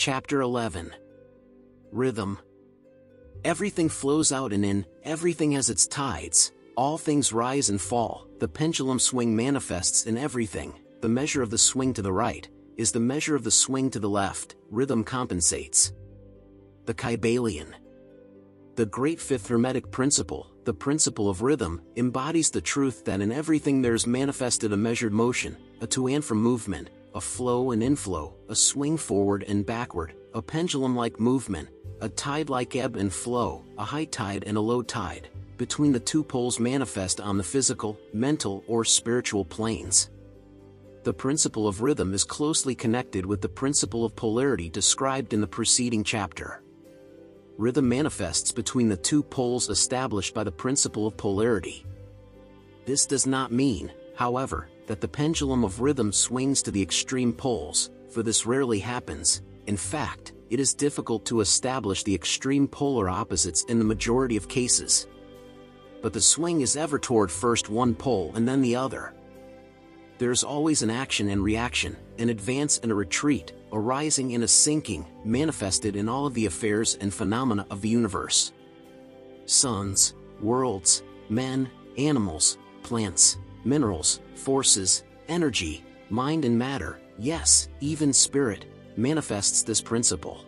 Chapter 11. Rhythm. Everything flows out and in, everything has its tides, all things rise and fall, the pendulum swing manifests in everything, the measure of the swing to the right is the measure of the swing to the left, rhythm compensates. The Kybalion. The great fifth Hermetic principle, the principle of rhythm, embodies the truth that in everything there's manifested a measured motion, a to and from movement, a flow and inflow, a swing forward and backward, a pendulum-like movement, a tide-like ebb and flow, a high tide and a low tide, between the two poles manifest on the physical, mental or spiritual planes. The principle of rhythm is closely connected with the principle of polarity described in the preceding chapter. Rhythm manifests between the two poles established by the principle of polarity. This does not mean, however, that the pendulum of rhythm swings to the extreme poles, for this rarely happens. In fact, it is difficult to establish the extreme polar opposites in the majority of cases. But the swing is ever toward first one pole and then the other. There is always an action and reaction, an advance and a retreat, a rising and a sinking, manifested in all of the affairs and phenomena of the universe. Suns, worlds, men, animals, plants, minerals, forces, energy, mind and matter, yes, even spirit, manifests this principle.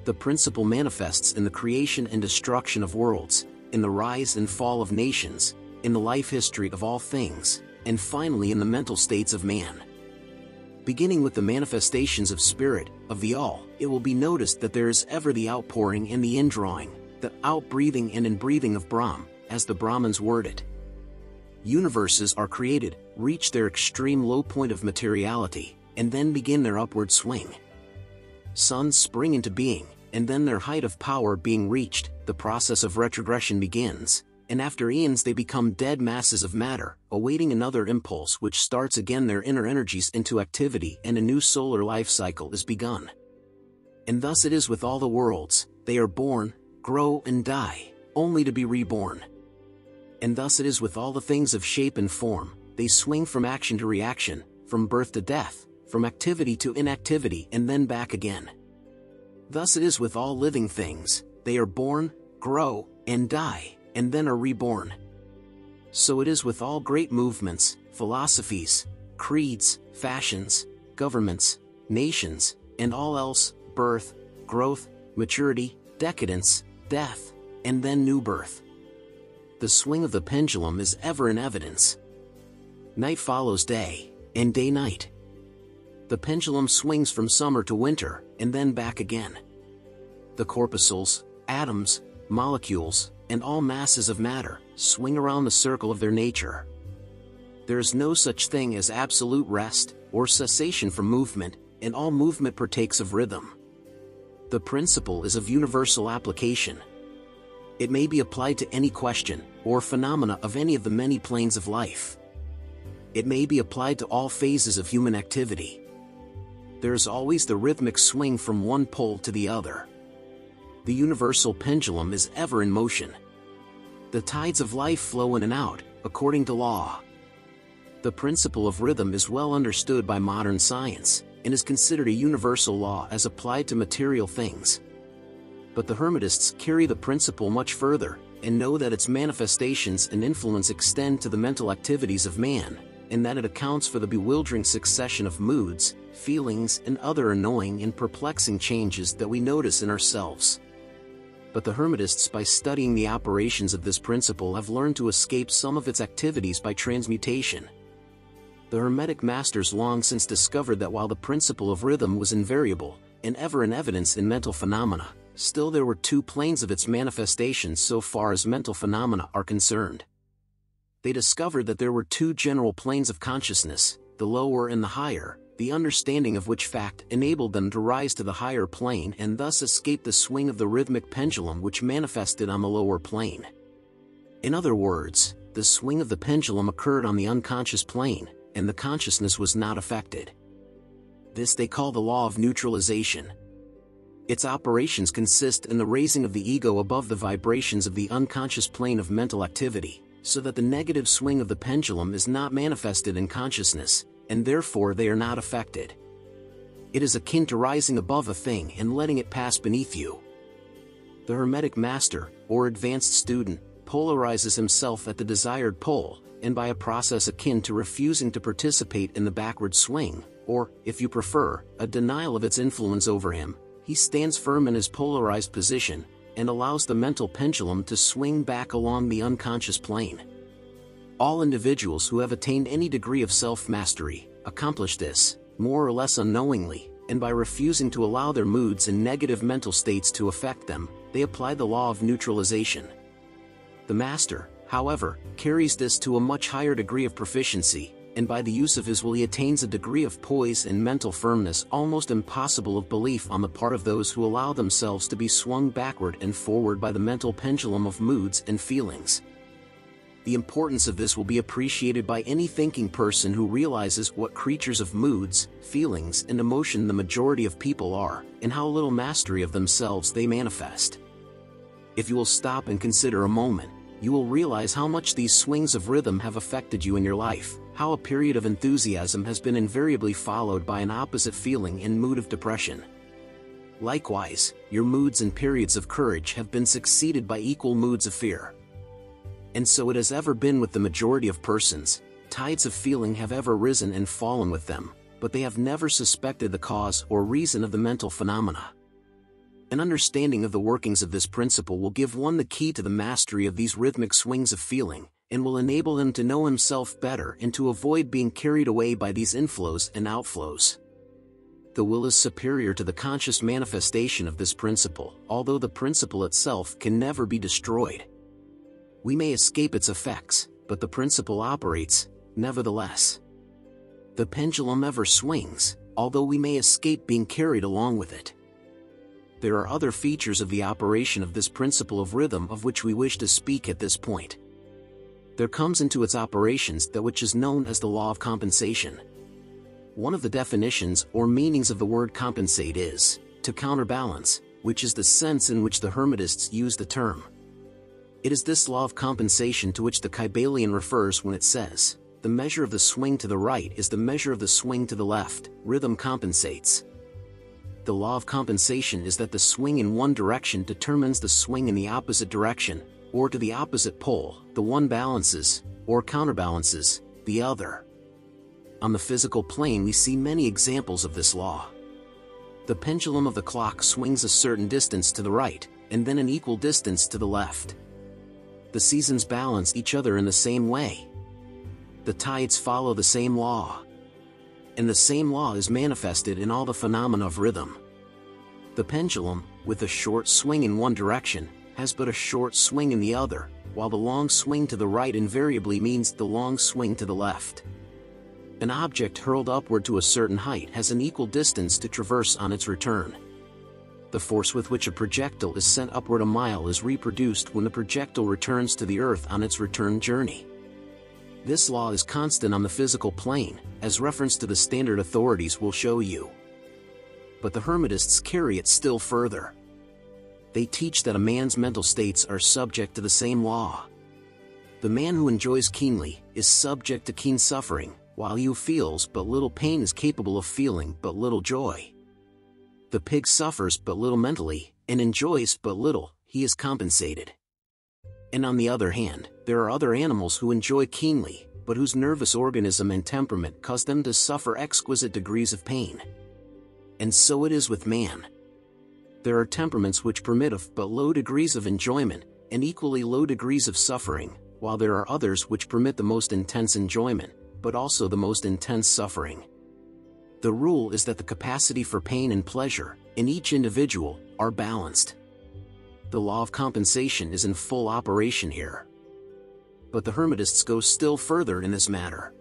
The principle manifests in the creation and destruction of worlds, in the rise and fall of nations, in the life history of all things, and finally in the mental states of man. Beginning with the manifestations of spirit, of the all, it will be noticed that there is ever the outpouring and the indrawing, the outbreathing and inbreathing of Brahm, as the Brahmins word it. Universes are created, reach their extreme low point of materiality, and then begin their upward swing. Suns spring into being, and then their height of power being reached, the process of retrogression begins, and after eons they become dead masses of matter, awaiting another impulse which starts again their inner energies into activity and a new solar life cycle is begun. And thus it is with all the worlds, they are born, grow and die, only to be reborn. And thus it is with all the things of shape and form, they swing from action to reaction, from birth to death, from activity to inactivity and then back again. Thus it is with all living things, they are born, grow, and die, and then are reborn. So it is with all great movements, philosophies, creeds, fashions, governments, nations, and all else, birth, growth, maturity, decadence, death, and then new birth. The swing of the pendulum is ever in evidence. Night follows day, and day night. The pendulum swings from summer to winter, and then back again. The corpuscles, atoms, molecules, and all masses of matter, swing around the circle of their nature. There is no such thing as absolute rest, or cessation from movement, and all movement partakes of rhythm. The principle is of universal application. It may be applied to any question, or phenomena of any of the many planes of life. It may be applied to all phases of human activity. There is always the rhythmic swing from one pole to the other. The universal pendulum is ever in motion. The tides of life flow in and out, according to law. The principle of rhythm is well understood by modern science, and is considered a universal law as applied to material things. But the Hermetists carry the principle much further, and know that its manifestations and influence extend to the mental activities of man, and that it accounts for the bewildering succession of moods, feelings and other annoying and perplexing changes that we notice in ourselves. But the Hermetists, by studying the operations of this principle, have learned to escape some of its activities by transmutation. The Hermetic masters long since discovered that while the principle of rhythm was invariable, and ever in evidence in mental phenomena, still there were two planes of its manifestations so far as mental phenomena are concerned. They discovered that there were two general planes of consciousness, the lower and the higher, the understanding of which fact enabled them to rise to the higher plane and thus escape the swing of the rhythmic pendulum which manifested on the lower plane. In other words, the swing of the pendulum occurred on the unconscious plane, and the consciousness was not affected. This they call the law of neutralization. Its operations consist in the raising of the ego above the vibrations of the unconscious plane of mental activity, so that the negative swing of the pendulum is not manifested in consciousness, and therefore they are not affected. It is akin to rising above a thing and letting it pass beneath you. The Hermetic master, or advanced student, polarizes himself at the desired pole, and by a process akin to refusing to participate in the backward swing, or, if you prefer, a denial of its influence over him, he stands firm in his polarized position, and allows the mental pendulum to swing back along the unconscious plane. All individuals who have attained any degree of self-mastery accomplish this, more or less unknowingly, and by refusing to allow their moods and negative mental states to affect them, they apply the law of neutralization. The master, however, carries this to a much higher degree of proficiency, and by the use of his will he attains a degree of poise and mental firmness almost impossible of belief on the part of those who allow themselves to be swung backward and forward by the mental pendulum of moods and feelings. The importance of this will be appreciated by any thinking person who realizes what creatures of moods, feelings, and emotion the majority of people are, and how little mastery of themselves they manifest. If you will stop and consider a moment, you will realize how much these swings of rhythm have affected you in your life, how a period of enthusiasm has been invariably followed by an opposite feeling and mood of depression. Likewise, your moods and periods of courage have been succeeded by equal moods of fear. And so it has ever been with the majority of persons. Tides of feeling have ever risen and fallen with them, but they have never suspected the cause or reason of the mental phenomena. An understanding of the workings of this principle will give one the key to the mastery of these rhythmic swings of feeling, and will enable him to know himself better and to avoid being carried away by these inflows and outflows. The will is superior to the conscious manifestation of this principle, although the principle itself can never be destroyed. We may escape its effects, but the principle operates, nevertheless. The pendulum ever swings, although we may escape being carried along with it. There are other features of the operation of this principle of rhythm of which we wish to speak at this point. There comes into its operations that which is known as the law of compensation. One of the definitions or meanings of the word compensate is, to counterbalance, which is the sense in which the Hermetists use the term. It is this law of compensation to which the Kybalion refers when it says, the measure of the swing to the right is the measure of the swing to the left, rhythm compensates. The law of compensation is that the swing in one direction determines the swing in the opposite direction, or to the opposite pole, the one balances, or counterbalances, the other. On the physical plane we see many examples of this law. The pendulum of the clock swings a certain distance to the right, and then an equal distance to the left. The seasons balance each other in the same way. The tides follow the same law. And the same law is manifested in all the phenomena of rhythm. The pendulum, with a short swing in one direction, has but a short swing in the other, while the long swing to the right invariably means the long swing to the left. An object hurled upward to a certain height has an equal distance to traverse on its return. The force with which a projectile is sent upward a mile is reproduced when the projectile returns to the Earth on its return journey. This law is constant on the physical plane, as reference to the standard authorities will show you. But the Hermetists carry it still further. They teach that a man's mental states are subject to the same law. The man who enjoys keenly is subject to keen suffering, while he who feels but little pain is capable of feeling but little joy. The pig suffers but little mentally, and enjoys but little, he is compensated. And on the other hand, there are other animals who enjoy keenly, but whose nervous organism and temperament cause them to suffer exquisite degrees of pain. And so it is with man. There are temperaments which permit of but low degrees of enjoyment, and equally low degrees of suffering, while there are others which permit the most intense enjoyment, but also the most intense suffering. The rule is that the capacity for pain and pleasure, in each individual, are balanced. The law of compensation is in full operation here. But the Hermetists go still further in this matter.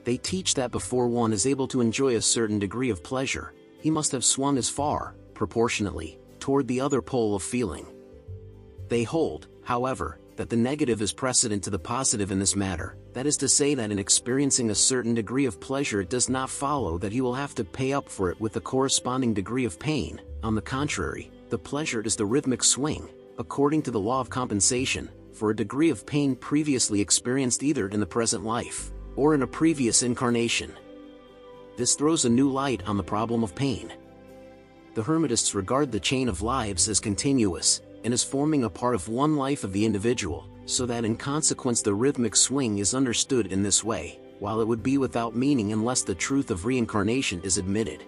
They teach that before one is able to enjoy a certain degree of pleasure, he must have swung as far, proportionately, toward the other pole of feeling. They hold, however, that the negative is precedent to the positive in this matter, that is to say that in experiencing a certain degree of pleasure it does not follow that he will have to pay up for it with the corresponding degree of pain. On the contrary, the pleasure is the rhythmic swing, according to the law of compensation, for a degree of pain previously experienced either in the present life, or in a previous incarnation. This throws a new light on the problem of pain. The Hermetists regard the chain of lives as continuous, and as forming a part of one life of the individual, so that in consequence the rhythmic swing is understood in this way, while it would be without meaning unless the truth of reincarnation is admitted.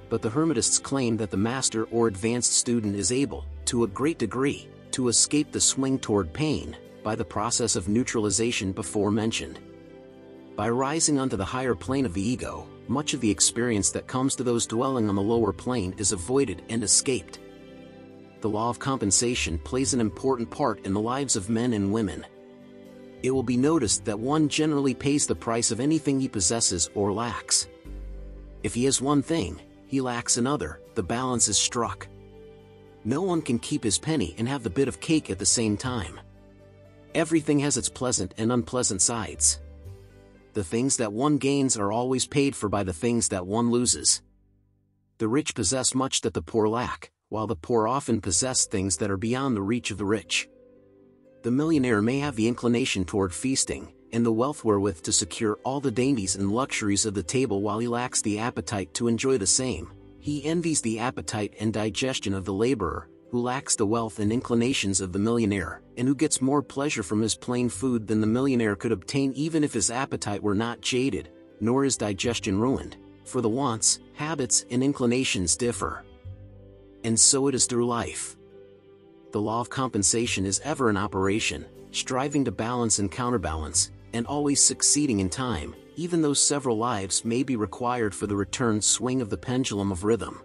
But the Hermetists claim that the master or advanced student is able, to a great degree, to escape the swing toward pain, by the process of neutralization before mentioned. By rising onto the higher plane of the ego, much of the experience that comes to those dwelling on the lower plane is avoided and escaped. The law of compensation plays an important part in the lives of men and women. It will be noticed that one generally pays the price of anything he possesses or lacks. If he has one thing, he lacks another, the balance is struck. No one can keep his penny and have the bit of cake at the same time. Everything has its pleasant and unpleasant sides. The things that one gains are always paid for by the things that one loses. The rich possess much that the poor lack, while the poor often possess things that are beyond the reach of the rich. The millionaire may have the inclination toward feasting, and the wealth wherewith to secure all the dainties and luxuries of the table while he lacks the appetite to enjoy the same. He envies the appetite and digestion of the laborer, who lacks the wealth and inclinations of the millionaire, and who gets more pleasure from his plain food than the millionaire could obtain even if his appetite were not jaded, nor his digestion ruined, for the wants, habits, and inclinations differ. And so it is through life. The law of compensation is ever in operation, striving to balance and counterbalance, and always succeeding in time, even though several lives may be required for the returned swing of the pendulum of rhythm.